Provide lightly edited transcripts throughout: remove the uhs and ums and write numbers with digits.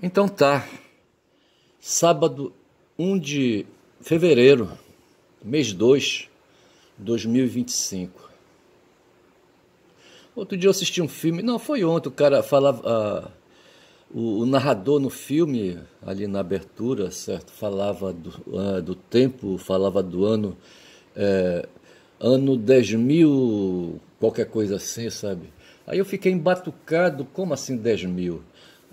Então tá, sábado 1 de fevereiro, mês 2, 2025. Outro dia eu assisti um filme, não, foi ontem, o cara falava, o narrador no filme, ali na abertura, certo, falava do tempo, falava do ano, ano 10.000, qualquer coisa assim, sabe? Aí eu fiquei embatucado, como assim 10.000?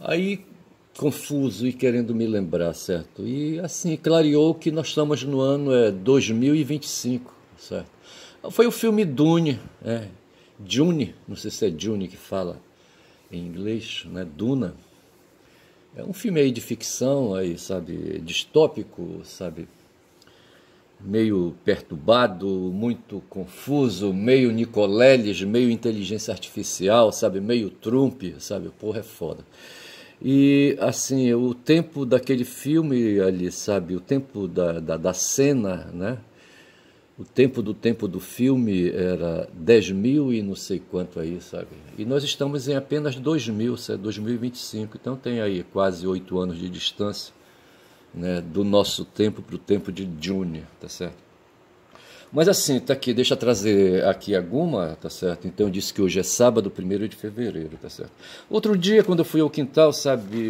Aí confuso e querendo me lembrar, certo? E assim, clareou que nós estamos no ano 2025, certo? Foi o filme Dune, Dune, não sei se é Dune que fala em inglês, né? Duna. É um filme aí de ficção, aí, sabe, distópico, sabe, meio perturbado, muito confuso, meio Nicoleles, meio inteligência artificial, sabe, meio Trump, sabe, porra, é foda. E assim, o tempo daquele filme ali, sabe, o tempo da cena, né? O tempo do filme era 10.000 e não sei quanto aí, sabe? E nós estamos em apenas 2.000, 2025, então tem aí quase 8 anos de distância, né, do nosso tempo para o tempo de Dune, tá certo? Mas assim, tá aqui, deixa eu trazer aqui alguma, tá certo? Então eu disse que hoje é sábado, 1º de fevereiro, tá certo? Outro dia, quando eu fui ao quintal, sabe,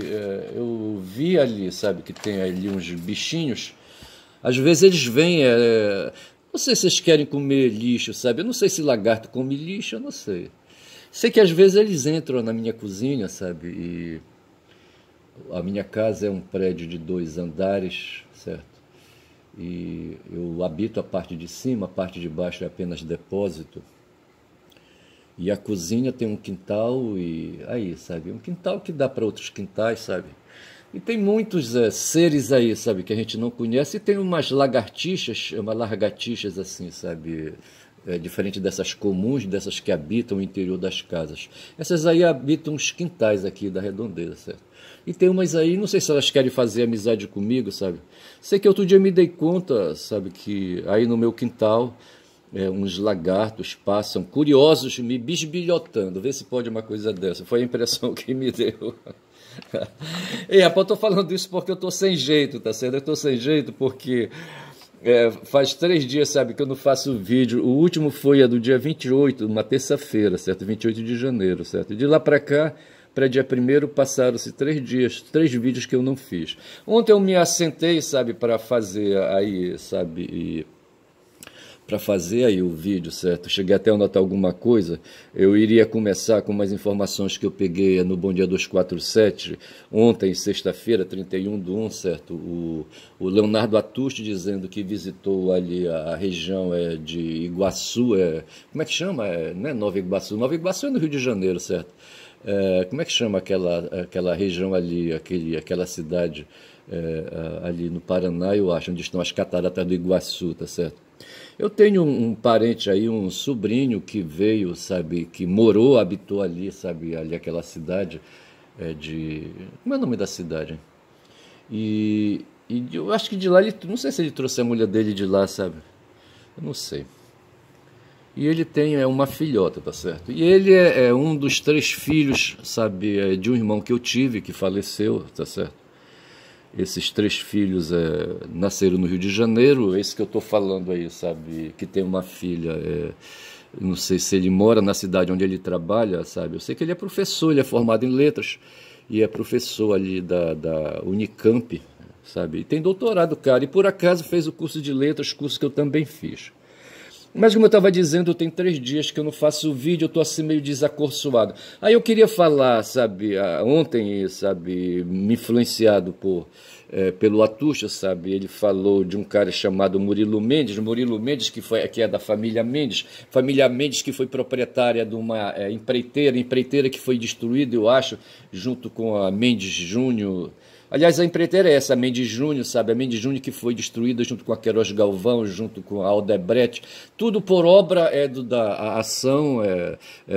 eu vi ali, sabe, que tem ali uns bichinhos. Às vezes eles vêm, não sei se eles querem comer lixo, sabe? Eu não sei se lagarto come lixo, eu não sei. Sei que às vezes eles entram na minha cozinha, sabe? E a minha casa é um prédio de 2 andares, certo? E eu habito a parte de cima, a parte de baixo é apenas depósito. E a cozinha tem um quintal e aí, sabe? Um quintal que dá para outros quintais, sabe? E tem muitos seres aí, sabe, que a gente não conhece. E tem umas lagartixas, umas lagartixas assim, sabe? Diferente dessas comuns, dessas que habitam o interior das casas. Essas aí habitam os quintais aqui da redondeza, certo? E tem umas aí, não sei se elas querem fazer amizade comigo, sabe? Sei que outro dia me dei conta, sabe, que aí no meu quintal uns lagartos passam, curiosos, me bisbilhotando. Vê se pode uma coisa dessa. Foi a impressão que me deu. E rapaz, eu tô falando isso porque eu tô sem jeito, tá certo? Eu tô sem jeito porque faz 3 dias, sabe, que eu não faço vídeo. O último foi a do dia 28, uma terça-feira, certo? 28 de janeiro, certo? De lá pra cá, para dia 1º, passaram-se 3 dias, 3 vídeos que eu não fiz. Ontem eu me assentei, sabe, para fazer aí, sabe, para fazer aí o vídeo, certo? Cheguei até a anotar alguma coisa. Eu iria começar com umas informações que eu peguei no Bom Dia 247, ontem, sexta-feira, 31/1, certo? O Leonardo Atusti dizendo que visitou ali a região de Iguaçu, como é que chama? Não é Nova Iguaçu, Nova Iguaçu é no Rio de Janeiro, certo? Como é que chama aquela região ali, aquela cidade ali no Paraná, eu acho, onde estão as cataratas do Iguaçu, tá certo? Eu tenho um parente aí, um sobrinho que veio, sabe, que morou, habitou ali, sabe, ali aquela cidade Como é o nome da cidade? E eu acho que de lá, não sei se ele trouxe a mulher dele de lá, sabe? Eu não sei. E ele tem uma filhota, tá certo? E ele é um dos 3 filhos, sabe, de um irmão que eu tive, que faleceu, tá certo? Esses 3 filhos nasceram no Rio de Janeiro, esse que eu estou falando aí, sabe, que tem uma filha, não sei se ele mora na cidade onde ele trabalha, sabe, eu sei que ele é professor, ele é formado em letras, e é professor ali da Unicamp, sabe, e tem doutorado, cara, e por acaso fez o curso de letras, curso que eu também fiz. Mas como eu estava dizendo, tem 3 dias que eu não faço vídeo, eu estou assim meio desacorçoado. Aí eu queria falar, sabe, ontem, sabe, me influenciado pelo Atucha, sabe, ele falou de um cara chamado Murilo Mendes que é da família Mendes que foi proprietária de uma empreiteira que foi destruída, eu acho, junto com a Mendes Júnior. Aliás, a empreiteira é essa, a Mendes Júnior, sabe? A Mendes Júnior que foi destruída junto com a Queiroz Galvão, junto com a Aldebrecht. Tudo por obra da ação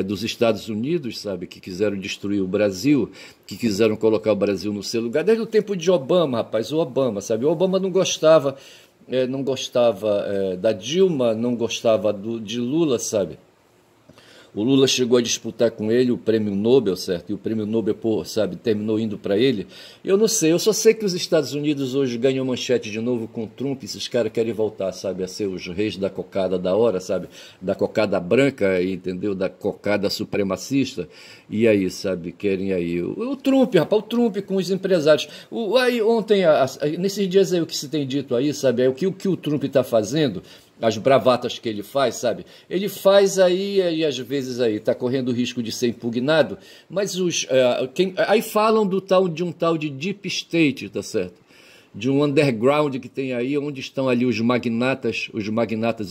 dos Estados Unidos, sabe? Que quiseram destruir o Brasil, que quiseram colocar o Brasil no seu lugar. Desde o tempo de Obama, rapaz, o Obama, sabe? O Obama não gostava da Dilma, não gostava de Lula, sabe? o Lula chegou a disputar com ele o prêmio Nobel, certo? E o prêmio Nobel, pô, sabe, terminou indo para ele. Eu não sei, eu só sei que os Estados Unidos hoje ganham manchete de novo com o Trump, esses caras querem voltar, sabe, a ser os reis da cocada da hora, sabe? Da cocada branca, entendeu? Da cocada supremacista. E aí, sabe, querem aí. O Trump, rapaz, o Trump com os empresários. Aí ontem, nesses dias aí, o que se tem dito aí, sabe, é o que o Trump está fazendo, as bravatas que ele faz, sabe? Ele faz aí e às vezes aí está correndo o risco de ser impugnado, mas aí falam de um tal de Deep State, tá certo? De um underground que tem aí, onde estão ali os magnatas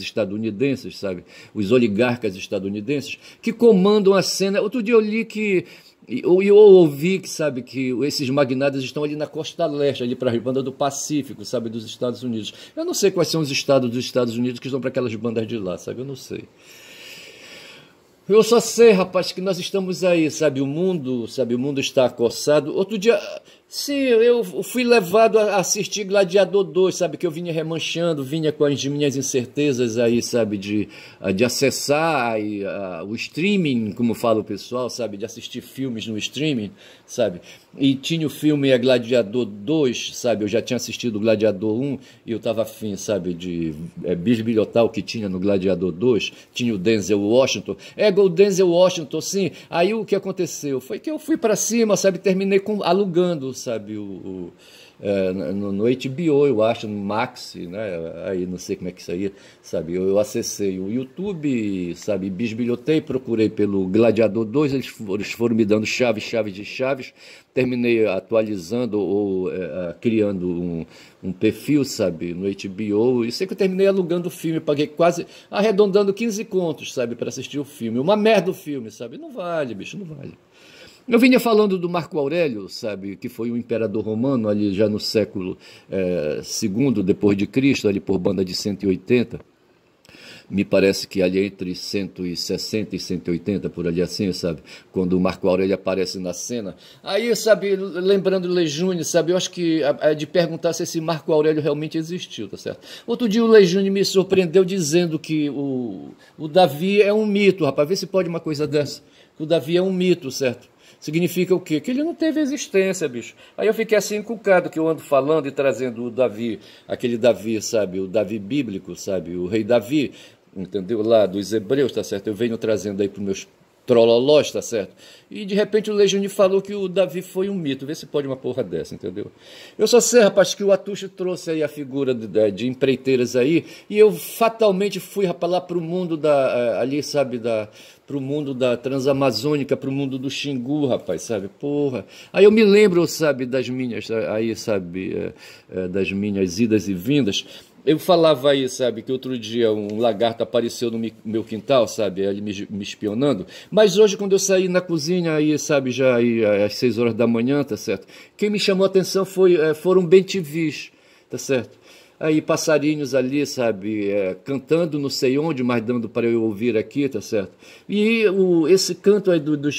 estadunidenses, sabe? Os oligarcas estadunidenses, que comandam a cena. Outro dia eu li que eu ouvi que, sabe, que esses magnatas estão ali na costa leste, ali para as bandas do Pacífico, sabe, dos Estados Unidos. Eu não sei quais são os estados dos Estados Unidos que estão para aquelas bandas de lá, sabe, eu não sei. Eu só sei, rapaz, que nós estamos aí, sabe, o mundo está acossado. Outro dia, sim, eu fui levado a assistir Gladiador 2, sabe, que eu vinha remanchando, vinha com as minhas incertezas aí, sabe, de acessar o streaming, como fala o pessoal, sabe, de assistir filmes no streaming, sabe, e tinha o filme Gladiador 2, sabe, eu já tinha assistido o Gladiador 1 e eu estava afim, sabe, de bisbilhotar o que tinha no Gladiador 2, tinha o Denzel Washington, o Denzel Washington, sim, aí o que aconteceu foi que eu fui para cima, sabe, terminei alugando, sabe, no HBO, eu acho, no Max, né, aí não sei como é que isso aí, sabe, eu acessei o YouTube, sabe, bisbilhotei, procurei pelo Gladiador 2, eles foram me dando chaves de chaves, terminei atualizando ou criando um perfil, sabe, no HBO, e sei que eu terminei alugando o filme, paguei quase, arredondando 15 contos, sabe, para assistir o filme, uma merda o filme, sabe, não vale, bicho, não vale. Eu vinha falando do Marco Aurélio, sabe, que foi um imperador romano ali já no século II depois de Cristo, ali por banda de 180. Me parece que ali entre 160 e 180, por ali assim, sabe? Quando o Marco Aurélio aparece na cena. Aí, sabe, lembrando o Lejeune, sabe? Eu acho que é de perguntar se esse Marco Aurélio realmente existiu, tá certo? Outro dia o Lejeune me surpreendeu dizendo que o Davi é um mito, rapaz. Vê se pode uma coisa dessa. O Davi é um mito, certo? Significa o quê? Que ele não teve existência, bicho. Aí eu fiquei assim encucado, que eu ando falando e trazendo o Davi, aquele Davi, sabe, o Davi bíblico, sabe, o rei Davi, entendeu? Lá dos hebreus, tá certo? Eu venho trazendo aí para os meus trololós, tá certo? E de repente o Legione falou que o Davi foi um mito. Vê se pode uma porra dessa, entendeu? Eu só sei, rapaz, que o Atucho trouxe aí a figura de empreiteiras aí, e eu fatalmente fui, rapaz, lá pro mundo ali, sabe, pro mundo da Transamazônica, pro mundo do Xingu, rapaz, sabe? Porra. Aí eu me lembro, sabe, das minhas, aí, sabe, das minhas idas e vindas. Eu falava aí, sabe, que outro dia um lagarto apareceu no meu quintal, sabe, ele me espionando. Mas hoje, quando eu saí na cozinha, aí, sabe, já aí, às 6 horas da manhã, tá certo? Quem me chamou a atenção foram bem-te-vis, tá certo? Aí passarinhos ali, sabe, cantando não sei onde, mas dando para eu ouvir aqui, tá certo? E esse canto aí dos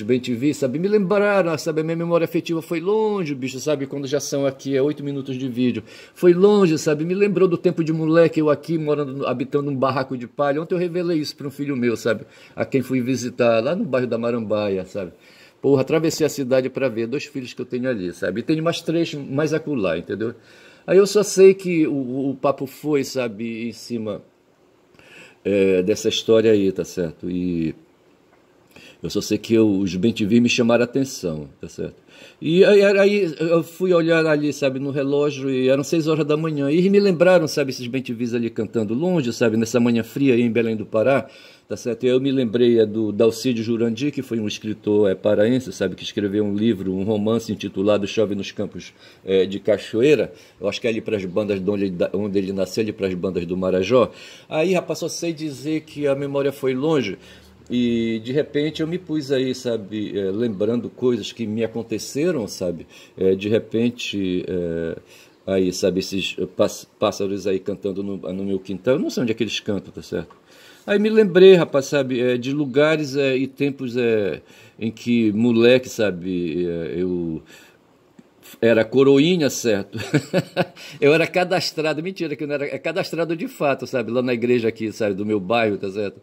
bem-te-vi, sabe, me lembraram, sabe, a minha memória afetiva foi longe, bicho, sabe, quando já são aqui 8 minutos de vídeo, foi longe, sabe, me lembrou do tempo de moleque, eu aqui habitando um barraco de palha. Ontem eu revelei isso para um filho meu, sabe, a quem fui visitar lá no bairro da Marambaia, sabe. Porra, atravessei a cidade para ver 2 filhos que eu tenho ali, sabe, e tenho mais 3 mais acolá, entendeu. Aí eu só sei que o papo foi, sabe, em cima dessa história aí, tá certo, e eu só sei que os bem-te-vi me chamaram a atenção, tá certo? E aí eu fui olhar ali, sabe, no relógio, e eram 6 horas da manhã, e me lembraram, sabe, esses bem-te-vis ali cantando longe, sabe, nessa manhã fria aí em Belém do Pará, tá certo? E eu me lembrei do Dalcídio Jurandir, que foi um escritor paraense, sabe, que escreveu um livro, um romance intitulado Chove nos Campos de Cachoeira. Eu acho que é ali para as bandas onde ele nasceu, ali para as bandas do Marajó. Aí, rapaz, só sei dizer que a memória foi longe. E de repente eu me pus aí, sabe, lembrando coisas que me aconteceram, sabe, de repente, aí, sabe, esses pássaros aí cantando no meu quintal, eu não sei onde é que eles cantam, tá certo? Aí me lembrei, rapaz, sabe, de lugares e tempos em que moleque, sabe, eu Era coroinha, certo? Eu era cadastrado, mentira que eu não era, é cadastrado de fato, sabe? Lá na igreja aqui, sabe? Do meu bairro, tá certo?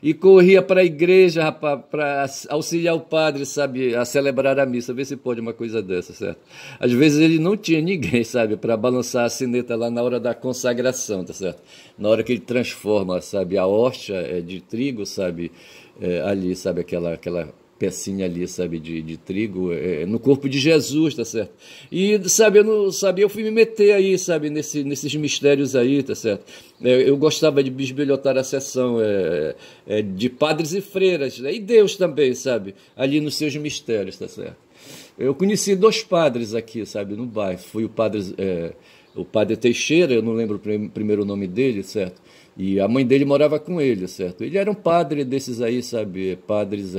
E corria para a igreja, rapaz, para auxiliar o padre, sabe? A celebrar a missa, ver se pode uma coisa dessa, certo? Às vezes ele não tinha ninguém, sabe? Para balançar a sineta lá na hora da consagração, tá certo? Na hora que ele transforma, sabe? A hóstia de trigo, sabe? Ali, sabe? Aquela pecinha ali, sabe, de trigo, no corpo de Jesus, tá certo? E, sabe, eu não sabia, eu fui me meter aí, sabe, nesses mistérios aí, tá certo? Eu gostava de bisbilhotar a sessão de padres e freiras, né? E Deus também, sabe, ali nos seus mistérios, tá certo? Eu conheci dois padres aqui, sabe, no bairro. Fui o padre Teixeira, eu não lembro o primeiro nome dele, certo? E a mãe dele morava com ele, certo? Ele era um padre desses aí, sabe? Padres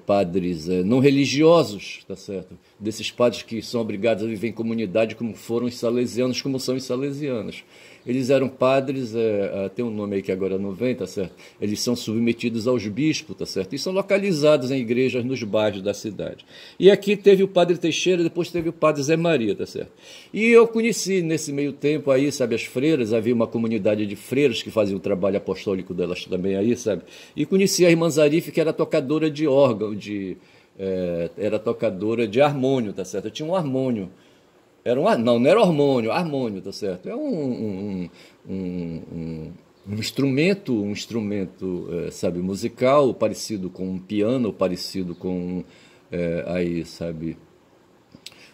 padres não religiosos, tá certo? Desses padres que são obrigados a viver em comunidade como foram os salesianos, como são os salesianos. Eles eram padres, tem um nome aí que agora não vem, tá certo? Eles são submetidos aos bispos, tá certo? E são localizados em igrejas nos bairros da cidade. E aqui teve o padre Teixeira, depois teve o padre Zé Maria, tá certo? E eu conheci nesse meio tempo aí, sabe, as freiras, havia uma comunidade de freiras que faziam o trabalho apostólico delas também aí, sabe? E conheci a irmã Zarife, que era tocadora de órgão, era tocadora de harmônio, tá certo? Eu tinha um harmônio. Não era hormônio, harmônio, tá certo? É um instrumento, sabe, musical, parecido com um piano, parecido com, sabe,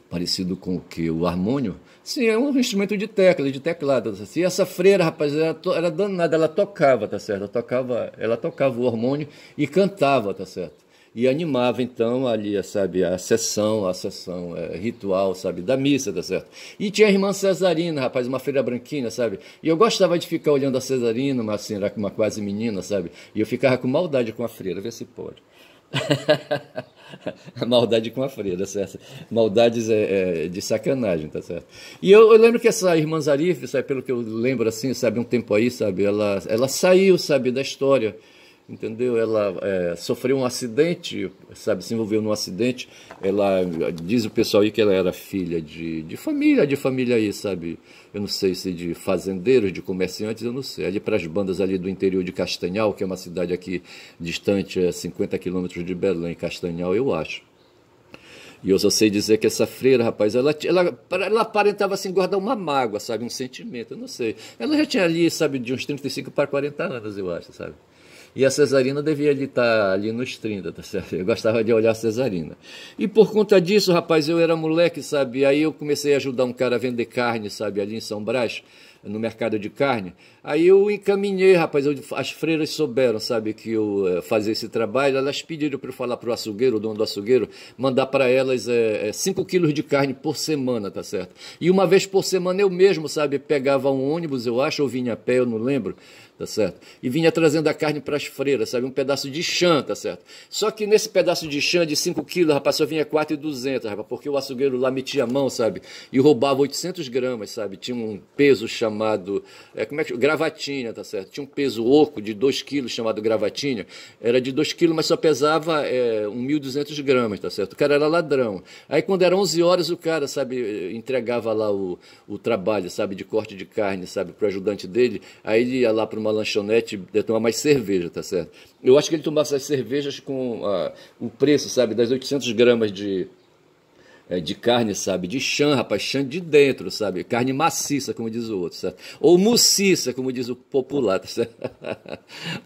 parecido com o que? O harmônio? Sim, é um instrumento de teclado. Tá certo? E essa freira, rapaz, era danada, ela tocava, tá certo? Ela tocava o hormônio e cantava, tá certo? E animava, então, ali, sabe, a sessão ritual, sabe, da missa, tá certo? E tinha a irmã Cesarina, rapaz, uma freira branquinha, sabe? E eu gostava de ficar olhando a Cesarina, mas assim, era uma quase menina, sabe? E eu ficava com maldade com a freira, vê se pode. Maldade com a freira, certo? Maldades de sacanagem, tá certo? E eu lembro que essa irmã Zarife, sabe, pelo que eu lembro assim, sabe, um tempo aí, sabe, ela saiu, sabe, da história, entendeu? Ela sofreu um acidente, sabe, se envolveu num acidente. Ela diz o pessoal aí que ela era filha de família aí, sabe? Eu não sei se de fazendeiros, de comerciantes, eu não sei. Ali para as bandas ali do interior de Castanhal, que é uma cidade aqui distante, 50 quilômetros de Belém, Castanhal, eu acho. E eu só sei dizer que essa freira, rapaz, ela aparentava assim guardar uma mágoa, sabe, um sentimento, eu não sei. Ela já tinha ali, sabe, de uns 35 para 40 anos, eu acho, sabe? E a Cesarina devia estar ali nos 30, tá certo? Eu gostava de olhar a Cesarina. E por conta disso, rapaz, eu era moleque, sabe? Aí eu comecei a ajudar um cara a vender carne, sabe? Ali em São Brás, no mercado de carne. Aí eu encaminhei, rapaz, as freiras souberam, sabe, que eu fazia esse trabalho. Elas pediram para eu falar para o açougueiro, o dono do açougueiro, mandar para elas 5 quilos de carne por semana, tá certo? E uma vez por semana eu mesmo, sabe, pegava um ônibus, eu acho, ou vinha a pé, eu não lembro, tá certo? E vinha trazendo a carne para as freiras, sabe? Um pedaço de chã, tá certo? Só que nesse pedaço de chã de 5 quilos, rapaz, só vinha 4.200, rapaz, porque o açougueiro lá metia a mão, sabe? E roubava 800 gramas, sabe? Tinha um peso chamado, gravatinha, tá certo? Tinha um peso oco de 2 quilos chamado gravatinha. Era de 2 quilos, mas só pesava 1.200 gramas, tá certo? O cara era ladrão. Aí quando era 11 horas, o cara, sabe, entregava lá o trabalho, sabe, de corte de carne, sabe, pro ajudante dele. Aí ele ia lá para uma lanchonete tomar mais cerveja, tá certo? Eu acho que ele tomava essas cervejas com o preço, sabe, das 800 gramas de carne, sabe, de chã, rapaz, chã de dentro, sabe, carne maciça, como diz o outro, sabe, ou muciça, como diz o popular, tá certo?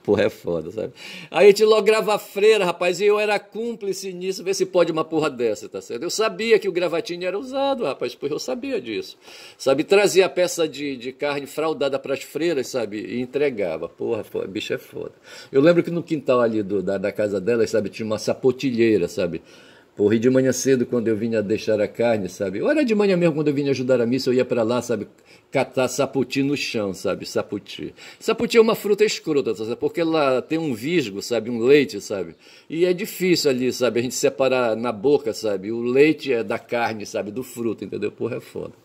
Porra, é foda, sabe? Aí a gente lograva a freira, rapaz, e eu era cúmplice nisso, vê se pode uma porra dessa, tá certo? Eu sabia que o gravatinho era usado, rapaz, pois eu sabia disso, sabe, trazia a peça de carne fraudada para as freiras, sabe, e entregava, porra, bicho é foda. Eu lembro que no quintal ali da casa delas, sabe, tinha uma sapotilheira, sabe. Porra, e de manhã cedo, quando eu vinha deixar a carne, sabe? Ou era de manhã mesmo, quando eu vinha ajudar a missa, eu ia para lá, sabe? Catar saputi no chão, sabe? Saputi. Saputi é uma fruta escrota, sabe? Porque ela tem um visgo, sabe? Um leite, sabe? E é difícil ali, sabe? A gente separar na boca, sabe? O leite é da carne, sabe? Do fruto, entendeu? Porra, é foda.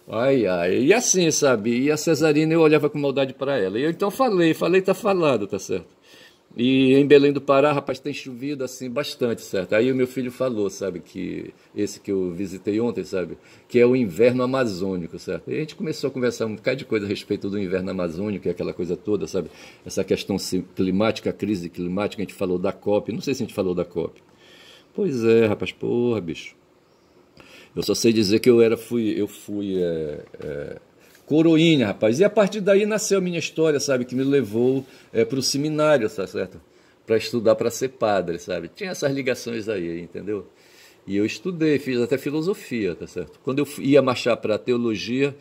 Ai, ai. E assim, sabe? E a Cesarina, eu olhava com maldade para ela. E eu então falei, tá falado, tá certo? E em Belém do Pará, rapaz, tem chovido assim bastante, certo? Aí o meu filho falou, sabe, que esse que eu visitei ontem, sabe, que é o inverno amazônico, certo? E a gente começou a conversar um bocado de coisa a respeito do inverno amazônico e aquela coisa toda, sabe? Essa questão climática, a crise climática, a gente falou da COP, não sei se a gente falou da COP. Pois é, rapaz, porra, bicho. Eu só sei dizer que eu fui coroinha, rapaz. E a partir daí nasceu a minha história, sabe? Que me levou para o seminário, tá certo? Para estudar para ser padre, sabe? Tinha essas ligações aí, entendeu? E eu estudei, fiz até filosofia, tá certo? Quando eu ia marchar para teologia,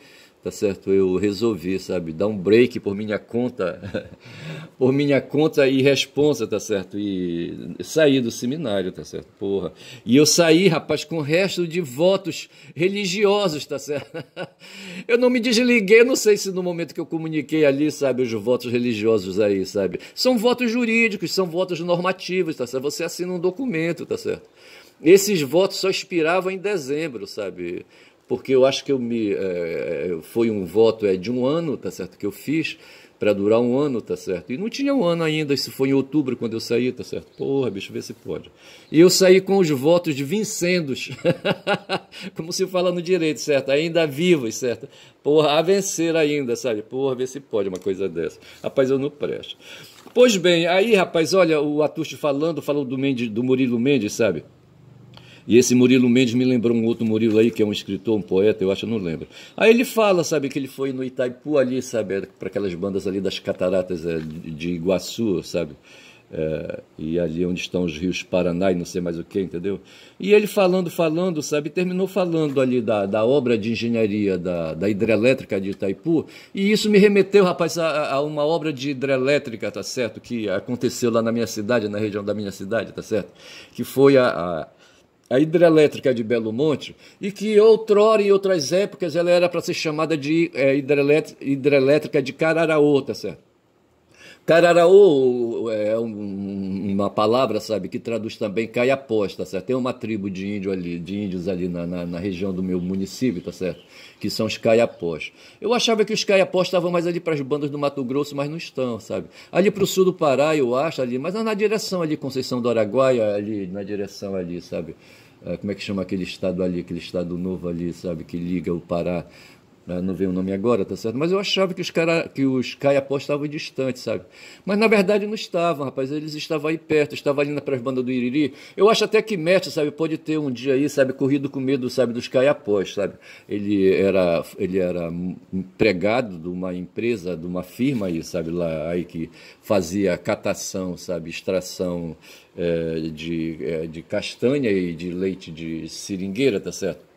tá certo? Eu resolvi, sabe, dar um break por minha conta, por minha conta e responsa, tá certo? E saí do seminário, tá certo? Porra. E eu saí, rapaz, com o resto de votos religiosos, tá certo? Eu não me desliguei, não sei se no momento que eu comuniquei ali, sabe, os votos religiosos aí, sabe? São votos jurídicos, são votos normativos, tá certo? Você assina um documento, tá certo? Esses votos só expiravam em dezembro, sabe? Porque eu acho que foi um voto de um ano, tá certo? Que eu fiz para durar um ano, tá certo? E não tinha um ano ainda, isso foi em outubro quando eu saí, tá certo? Porra, bicho, vê se pode. E eu saí com os votos vincendos, como se fala no direito, certo? Ainda vivos, certo? Porra, a vencer ainda, sabe? Porra, vê se pode uma coisa dessa. Rapaz, eu não presto. Pois bem, aí, rapaz, olha, o Atucho falou do Murilo Mendes, sabe? E esse Murilo Mendes me lembrou um outro Murilo aí, que é um escritor, um poeta, eu acho, eu não lembro. Aí ele fala, sabe, que ele foi no Itaipu ali, sabe, para aquelas bandas ali das cataratas de Iguaçu, sabe? E ali onde estão os rios Paraná e não sei mais o que, entendeu? E ele falando, sabe, terminou falando ali da obra de engenharia da hidrelétrica de Itaipu, e isso me remeteu, rapaz, a uma obra de hidrelétrica, tá certo? Que aconteceu lá na minha cidade, na região da minha cidade, tá certo? Que foi a hidrelétrica de Belo Monte, e que outrora, em outras épocas, ela era para ser chamada de hidrelétrica de Cararaú, tá certo? Cararaú é uma palavra, sabe, que traduz também caiapós, tá certo? Tem uma tribo de índios ali na região do meu município, tá certo? Que são os caiapós. Eu achava que os caiapós estavam mais ali para as bandas do Mato Grosso, mas não estão, sabe? Ali para o sul do Pará, eu acho, ali, mas na direção ali, Conceição do Araguaia, ali, na direção ali, sabe? Como é que chama aquele estado ali, aquele estado novo ali, sabe? Que liga o Pará. Não veio o nome agora, tá certo? Mas eu achava que os caiapós estavam distantes, sabe? Mas na verdade não estavam, rapaz. Eles estavam aí perto, estavam ali nas bandas do Iriri. Eu acho até que Mestre, sabe, pode ter um dia aí, sabe, corrido com medo, sabe, dos caiapós, sabe? Ele era empregado de uma empresa, de uma firma aí, sabe, lá aí que fazia catação, sabe, extração de castanha e de leite de seringueira, tá certo?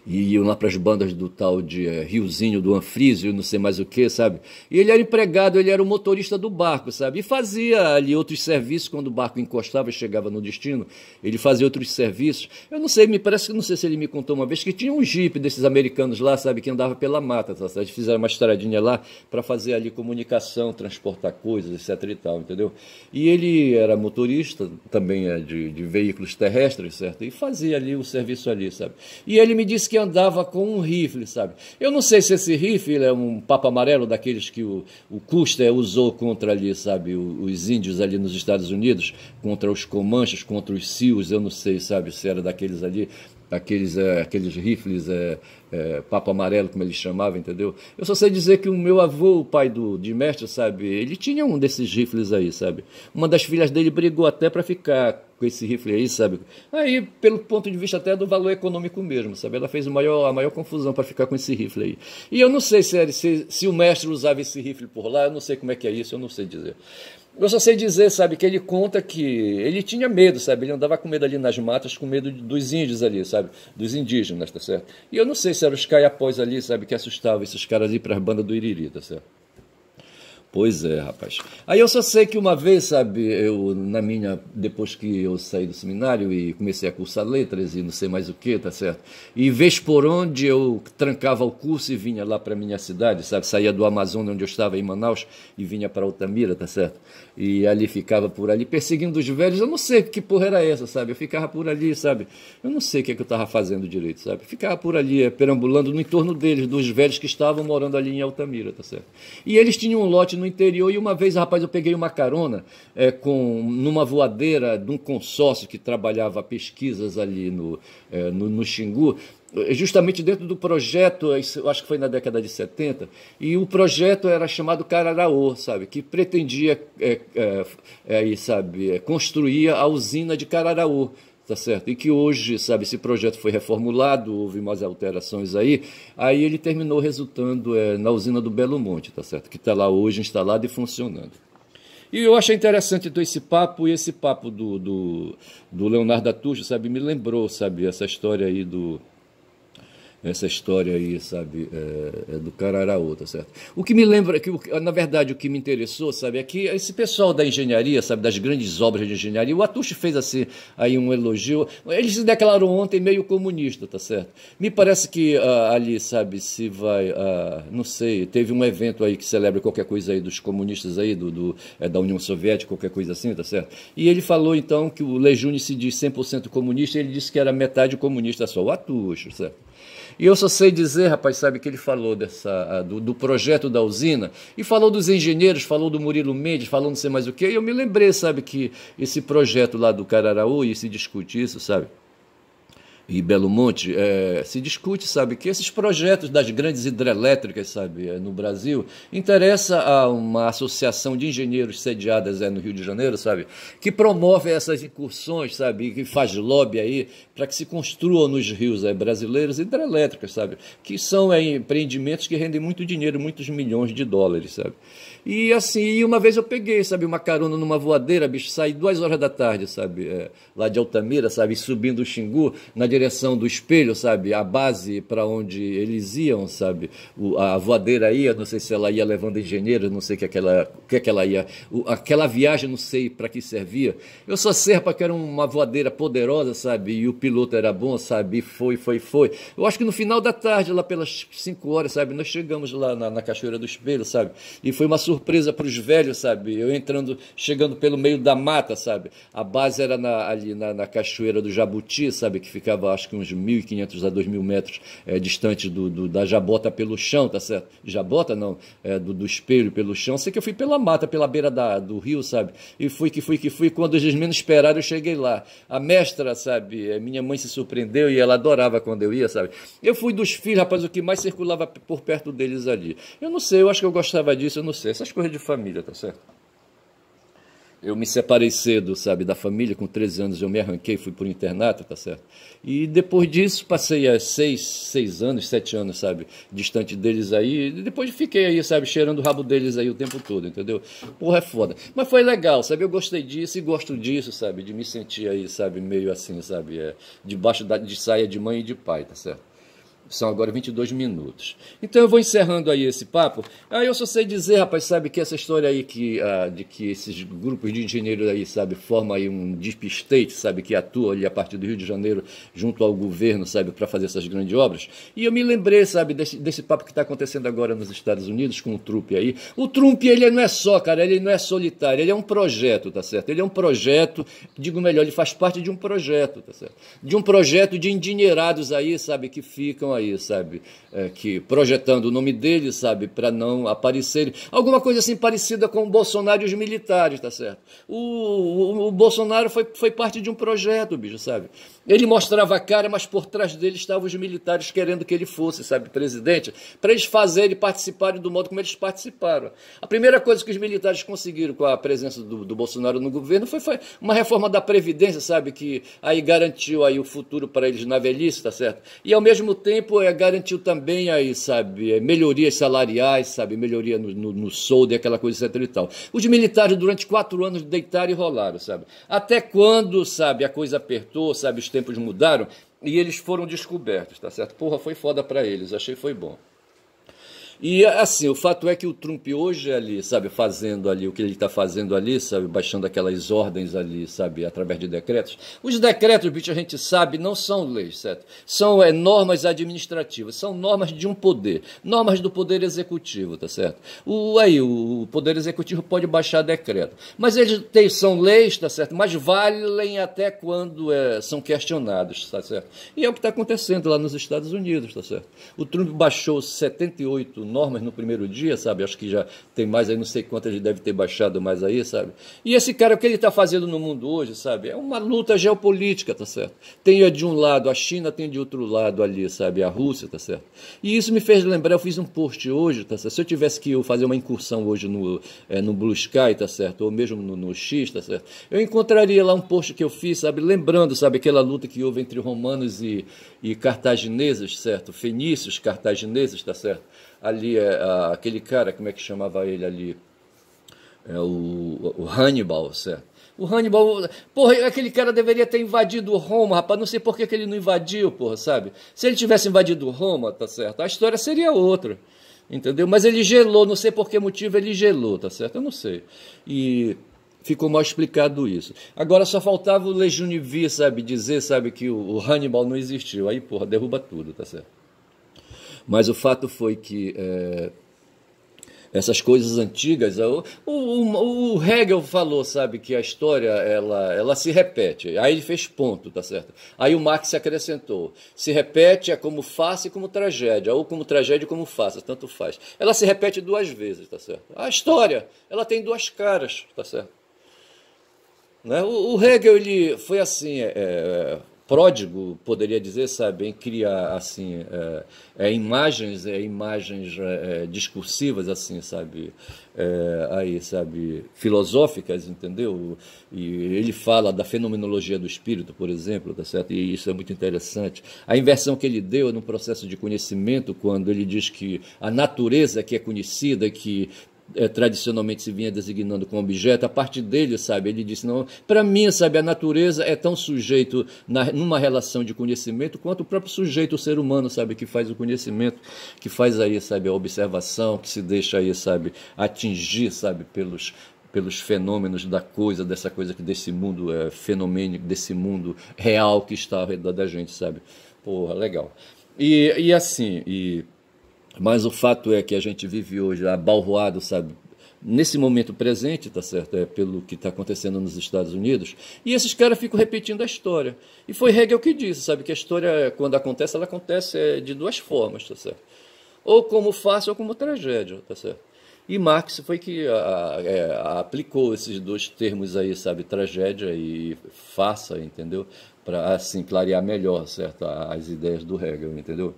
E iam lá para as bandas do tal de Riozinho, do Anfrísio, não sei mais o que, sabe? E ele era empregado, ele era o motorista do barco, sabe? E fazia ali outros serviços, quando o barco encostava e chegava no destino, ele fazia outros serviços. Eu não sei, me parece que não sei se ele me contou uma vez que tinha um jipe desses americanos lá, sabe? Que andava pela mata, tá? Eles fizeram uma estradinha lá para fazer ali comunicação, transportar coisas, etc e tal, entendeu? E ele era motorista também de veículos terrestres, certo? E fazia ali o serviço ali, sabe? E ele me disse que andava com um rifle, sabe? Eu não sei se esse rifle é um papo amarelo daqueles que o Custer usou contra ali, sabe, os índios ali nos Estados Unidos, contra os Comanches, contra os Sioux, eu não sei, sabe, se era daqueles ali, aqueles rifles papo amarelo, como eles chamavam, entendeu? Eu só sei dizer que o meu avô, o pai de Mestre, sabe, ele tinha um desses rifles aí, sabe? Uma das filhas dele brigou até para ficar com esse rifle aí, sabe? Aí, pelo ponto de vista até do valor econômico mesmo, sabe? Ela fez a maior confusão para ficar com esse rifle aí. E eu não sei se o mestre usava esse rifle por lá, eu não sei como é que é isso, eu não sei dizer. Eu só sei dizer, sabe, que ele conta que ele tinha medo, sabe? Ele andava com medo ali nas matas, com medo dos índios ali, sabe? Dos indígenas, tá certo? E eu não sei se eram os caiapós ali, sabe, que assustavam esses caras ali para as bandas do Iriri, tá certo? Pois é, rapaz. Aí eu só sei que uma vez, sabe, depois que eu saí do seminário e comecei a cursar letras e não sei mais o que, tá certo? E vez por onde eu trancava o curso e vinha lá para minha cidade, sabe? Saía do Amazonas, onde eu estava, em Manaus, e vinha para Altamira, tá certo? E ali ficava por ali, perseguindo os velhos. Eu não sei que porra era essa, sabe? Eu ficava por ali, sabe? Eu não sei o que é que eu estava fazendo direito, sabe? Ficava por ali, perambulando no entorno deles, dos velhos que estavam morando ali em Altamira, tá certo? E eles tinham um lote no interior, e uma vez, rapaz, eu peguei uma carona numa voadeira de um consórcio que trabalhava pesquisas ali no Xingu, justamente dentro do projeto, eu acho que foi na década de 70, e o projeto era chamado Cararaú, sabe, que pretendia construir a usina de Cararaú, tá certo? E que hoje, sabe, esse projeto foi reformulado, houve umas alterações aí ele terminou resultando na usina do Belo Monte, tá certo? Que está lá hoje instalado e funcionando. E eu achei interessante então esse papo, e esse papo do Leonardo Atucho, sabe, me lembrou, sabe, essa história aí, sabe, do Cararaú, tá certo? O que me lembra, na verdade, o que me interessou, sabe, é que esse pessoal da engenharia, sabe, das grandes obras de engenharia, o Atucho fez assim, aí um elogio, ele se declarou ontem meio comunista, tá certo? Me parece que ali, sabe, se vai, não sei, teve um evento aí que celebra qualquer coisa aí dos comunistas aí, da União Soviética, qualquer coisa assim, tá certo? E ele falou, então, que o Lejeune se diz 100% comunista, e ele disse que era metade comunista só, o Atucho, certo? E eu só sei dizer, rapaz, sabe, que ele falou do projeto da usina, e falou dos engenheiros, falou do Murilo Mendes, falou não sei mais o quê, e eu me lembrei, sabe, que esse projeto lá do Cararaú, e se discute isso, sabe, e Belo Monte, se discute, sabe, que esses projetos das grandes hidrelétricas, sabe, no Brasil, interessa a uma associação de engenheiros sediadas no Rio de Janeiro, sabe, que promove essas incursões, sabe, que faz lobby aí para que se construam nos rios brasileiros hidrelétricas, sabe, que são empreendimentos que rendem muito dinheiro, muitos milhões de dólares, sabe. E assim, uma vez eu peguei, sabe, uma carona numa voadeira, bicho, saí 2 horas da tarde, sabe, lá de Altamira, sabe, subindo o Xingu, na direção do Espelho, sabe, a base para onde eles iam, sabe, a voadeira ia, não sei se ela ia levando engenheiros, não sei o que ela ia, aquela viagem não sei para que servia, eu só sei, rapaz, que era uma voadeira poderosa, sabe, e o piloto era bom, sabe, e foi, eu acho que no final da tarde, lá pelas 5 horas, sabe, nós chegamos lá na Cachoeira do Espelho, sabe, e foi uma surpresa para os velhos, sabe, eu chegando pelo meio da mata, sabe, a base era ali na Cachoeira do Jabuti, sabe, que ficava acho que uns 1.500 a 2.000 metros distante da Jabota pelo chão, tá certo? Jabota não, do Espelho pelo chão, sei que eu fui pela mata, pela beira do rio, sabe, e fui, quando eles menos esperaram eu cheguei lá, a mestra, sabe, minha mãe se surpreendeu e ela adorava quando eu ia, sabe, eu fui dos filhos, rapaz, o que mais circulava por perto deles ali, eu não sei, eu acho que eu gostava disso, eu não sei, essas coisas de família, tá certo? Eu me separei cedo, sabe, da família, com 13 anos eu me arranquei, fui para o internato, tá certo? E depois disso passei 6 anos, 7 anos, sabe, distante deles aí, e depois fiquei aí, sabe, cheirando o rabo deles aí o tempo todo, entendeu? Porra, é foda. Mas foi legal, sabe, eu gostei disso e gosto disso, sabe, de me sentir aí, sabe, meio assim, sabe, debaixo de saia de mãe e de pai, tá certo? São agora 22 minutos. Então eu vou encerrando aí esse papo. Aí eu só sei dizer, rapaz, sabe, que essa história aí de que esses grupos de engenheiros aí, sabe, formam aí um deep state, sabe, que atua ali a partir do Rio de Janeiro junto ao governo, sabe, para fazer essas grandes obras. E eu me lembrei, sabe, desse papo que está acontecendo agora nos Estados Unidos com o Trump aí. O Trump, ele não é só, cara, ele não é solitário, ele é um projeto, tá certo? Ele é um projeto, digo melhor, ele faz parte de um projeto, tá certo? De um projeto de endinheirados aí, sabe, que ficam aí, sabe, que projetando o nome dele, sabe, para não aparecerem, alguma coisa assim parecida com o Bolsonaro e os militares, tá certo? O Bolsonaro foi parte de um projeto, bicho, sabe? Ele mostrava a cara, mas por trás dele estavam os militares querendo que ele fosse, sabe, presidente, para eles fazerem e participarem do modo como eles participaram. A primeira coisa que os militares conseguiram com a presença do Bolsonaro no governo foi uma reforma da Previdência, sabe, que aí garantiu aí o futuro para eles na velhice, tá certo? E ao mesmo tempo garantiu também aí, sabe, melhorias salariais, sabe, melhoria no soldo e aquela coisa etc e tal. Os militares durante 4 anos deitaram e rolaram, sabe? Até quando, sabe, a coisa apertou, sabe, os tempos mudaram e eles foram descobertos, tá certo? Porra, foi foda pra eles, achei que foi bom. E assim, o fato é que o Trump hoje ali, sabe, fazendo ali o que ele está fazendo ali, sabe, baixando aquelas ordens ali, sabe, através de decretos. Os decretos, bicho, a gente sabe, não são leis, certo? São normas administrativas, são normas de um poder, normas do poder executivo, tá certo? O poder executivo pode baixar decreto, mas eles são leis, tá certo? Mas valem até quando são questionados, tá certo? E é o que está acontecendo lá nos Estados Unidos, tá certo? O Trump baixou 78 normas no primeiro dia, sabe? Acho que já tem mais aí, não sei quantas ele deve ter baixado mais aí, sabe? E esse cara, o que ele está fazendo no mundo hoje, sabe? É uma luta geopolítica, tá certo? Tem de um lado a China, tem de outro lado ali, sabe? A Rússia, tá certo? E isso me fez lembrar, eu fiz um post hoje, tá certo? Se eu tivesse que fazer uma incursão hoje no Blue Sky, tá certo? Ou mesmo no X, tá certo? Eu encontraria lá um post que eu fiz, sabe? Lembrando, sabe? Aquela luta que houve entre romanos e cartagineses, certo? Fenícios, cartagineses, tá certo? Ali aquele cara, como é que chamava ele ali? O Hannibal, certo? O Hannibal, porra, aquele cara deveria ter invadido Roma, rapaz, não sei por que ele não invadiu, porra, sabe? Se ele tivesse invadido Roma, tá certo? A história seria outra, entendeu? Mas ele gelou, não sei por que motivo ele gelou, tá certo? Eu não sei. E ficou mal explicado isso. Agora só faltava o Legionnaire, sabe, dizer, sabe, que o Hannibal não existiu. Aí, porra, derruba tudo, tá certo? Mas o fato foi que essas coisas antigas, o Hegel falou, sabe, que a história ela se repete. Aí ele fez ponto, tá certo? Aí o Marx acrescentou: se repete é como farsa e como tragédia, ou como tragédia e como farsa, tanto faz. Ela se repete duas vezes, tá certo? A história, ela tem duas caras, tá certo? Né? O Hegel, ele foi assim, pródigo, poderia dizer, sabe, em criar assim imagens discursivas, assim, sabe, aí, sabe, filosóficas, entendeu? E ele fala da fenomenologia do espírito, por exemplo, tá certo? E isso é muito interessante. A inversão que ele deu no processo de conhecimento, quando ele diz que a natureza que é conhecida, que tradicionalmente se vinha designando como objeto, a partir dele, sabe, ele disse, não, para mim, sabe, a natureza é tão sujeito numa relação de conhecimento quanto o próprio sujeito, o ser humano, sabe, que faz o conhecimento, que faz aí, sabe, a observação, que se deixa aí, sabe, atingir, sabe, pelos fenômenos da coisa, dessa coisa que desse mundo fenomênico, desse mundo real que está ao redor da gente, sabe. Porra, legal. E assim, mas o fato é que a gente vive hoje abalroado, sabe, nesse momento presente, tá certo? Pelo que está acontecendo nos Estados Unidos, e esses caras ficam repetindo a história. E foi Hegel que disse, sabe, que a história, quando acontece, ela acontece de duas formas, tá certo? Ou como farsa ou como tragédia, tá certo? E Marx foi que aplicou esses dois termos aí, sabe, tragédia e farsa, entendeu? Para, assim, clarear melhor, certo, as ideias do Hegel, entendeu?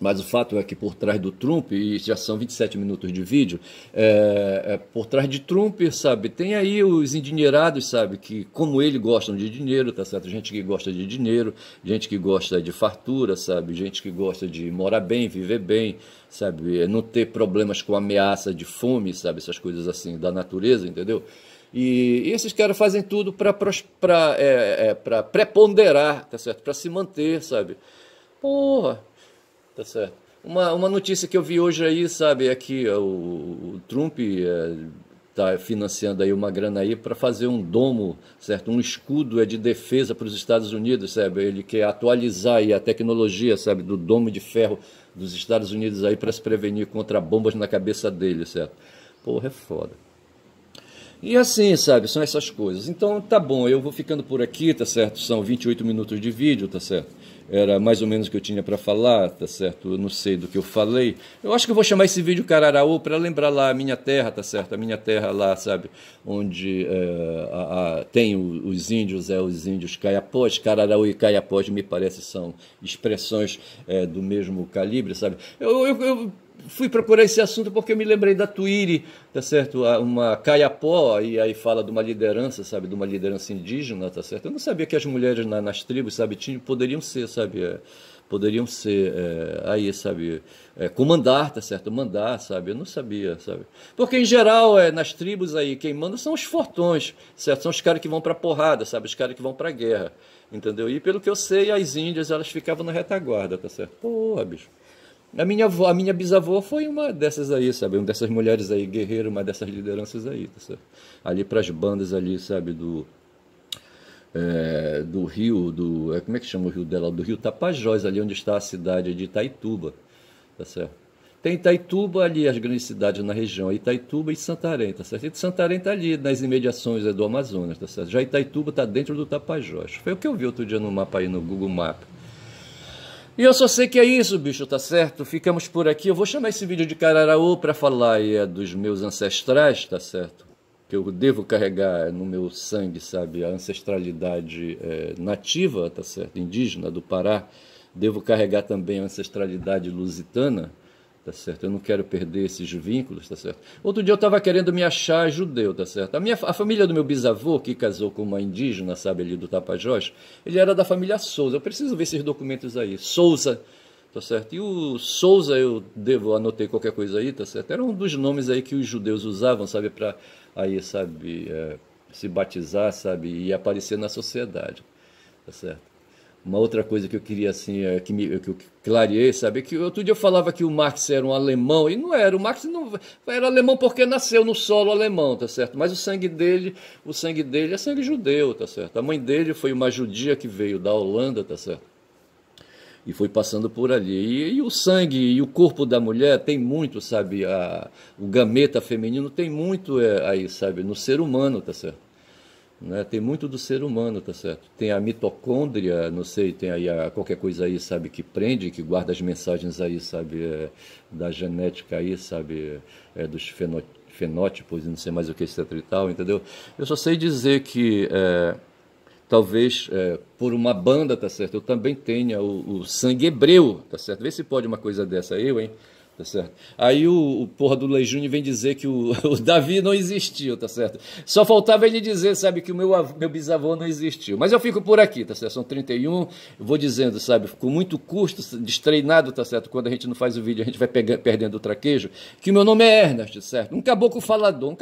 Mas o fato é que por trás do Trump, e já são 27 minutos de vídeo, por trás de Trump, sabe, tem aí os endinheirados, sabe, que como ele gostam de dinheiro, tá certo? Gente que gosta de dinheiro, gente que gosta de fartura, sabe? Gente que gosta de morar bem, viver bem, sabe? Não ter problemas com ameaça de fome, sabe? Essas coisas assim da natureza, entendeu? E esses caras fazem tudo para preponderar, tá certo? Para se manter, sabe? Porra! Tá certo. Uma notícia que eu vi hoje aí, sabe, é que o Trump está financiando aí uma grana aí para fazer um domo, certo, um escudo de defesa para os Estados Unidos, sabe, ele quer atualizar aí a tecnologia, sabe, do domo de ferro dos Estados Unidos aí para se prevenir contra bombas na cabeça dele, certo. Porra, é foda. E assim, sabe, são essas coisas. Então, tá bom, eu vou ficando por aqui, tá certo? São 28 minutos de vídeo, tá certo? Era mais ou menos o que eu tinha para falar, tá certo? Eu não sei do que eu falei. Eu acho que eu vou chamar esse vídeo Cararaú para lembrar lá a minha terra, tá certo? A minha terra lá, sabe? Onde tem os índios Caiapós. Cararaú e Caiapós, me parece, são expressões do mesmo calibre, sabe? Eu fui procurar esse assunto porque eu me lembrei da Tuíri, tá certo? Uma Caiapó, e aí fala de uma liderança, sabe? De uma liderança indígena, tá certo? Eu não sabia que as mulheres nas tribos, sabe? Poderiam ser, sabe? Poderiam ser, aí, sabe? Comandar, tá certo? Mandar, sabe? Eu não sabia, sabe? Porque, em geral, nas tribos aí, quem manda são os fortões, certo? São os caras que vão pra porrada, sabe? Os caras que vão pra guerra, entendeu? E, pelo que eu sei, as índias, elas ficavam na retaguarda, tá certo? Porra, bicho. A minha bisavó foi uma dessas aí, sabe? Uma dessas mulheres aí, guerreira, uma dessas lideranças aí, tá certo? Ali para as bandas ali, sabe? Do rio, como é que chama o rio dela? Do rio Tapajós, ali onde está a cidade de Itaituba, tá certo? Tem Itaituba ali, as grandes cidades na região, Itaituba e Santarém, tá certo? E Santarém está ali, nas imediações do Amazonas, tá certo? Já Itaituba está dentro do Tapajós. Foi o que eu vi outro dia no mapa aí, no Google Maps. E eu só sei que é isso, bicho, tá certo? Ficamos por aqui. Eu vou chamar esse vídeo de Cararaú para falar aí dos meus ancestrais, tá certo? Que eu devo carregar no meu sangue, sabe? A ancestralidade nativa, tá certo? Indígena do Pará. Devo carregar também a ancestralidade lusitana, tá certo? Eu não quero perder esses vínculos, tá certo? Outro dia eu estava querendo me achar judeu, tá certo? A família do meu bisavô, que casou com uma indígena, sabe, ali do Tapajós, ele era da família Souza. Eu preciso ver esses documentos aí. Souza, tá certo? E o Souza, eu anotei qualquer coisa aí, tá certo? Era um dos nomes aí que os judeus usavam, sabe, para aí, sabe, se batizar, sabe, e aparecer na sociedade, tá certo? Uma outra coisa que eu queria, assim, que eu clareei, sabe, que outro dia eu falava que o Marx era um alemão, e não era, o Marx não era alemão porque nasceu no solo alemão, tá certo? Mas o sangue dele é sangue judeu, tá certo? A mãe dele foi uma judia que veio da Holanda, tá certo? E foi passando por ali. E o sangue e o corpo da mulher tem muito, sabe, o gameta feminino tem muito aí, sabe, no ser humano, tá certo? Né? Tem muito do ser humano, tá certo? Tem a mitocôndria, não sei, tem aí qualquer coisa aí, sabe, que prende, que guarda as mensagens aí, sabe, da genética aí, sabe, dos fenótipos, não sei mais o que, etc e tal, entendeu? Eu só sei dizer que talvez por uma banda, tá certo, eu também tenha o sangue hebreu, tá certo? Vê se pode uma coisa dessa, hein? Tá certo? Aí o porra do Lei Júnior vem dizer que o Davi não existiu, tá certo? Só faltava ele dizer, sabe, que o meu bisavô não existiu. Mas eu fico por aqui, tá certo? São 31, eu vou dizendo, sabe, com muito custo, destreinado, tá certo? Quando a gente não faz o vídeo, a gente vai perdendo o traquejo, que o meu nome é Ernest, certo? Um caboclo falador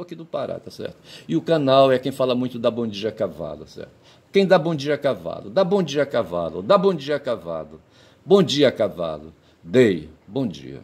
aqui do Pará, tá certo? E o canal é quem fala muito da bom dia a cavalo, certo? Quem dá bom dia a cavalo? Dá bom dia a cavalo, dá bom dia a cavalo. Bom dia a cavalo. Dei, bom dia.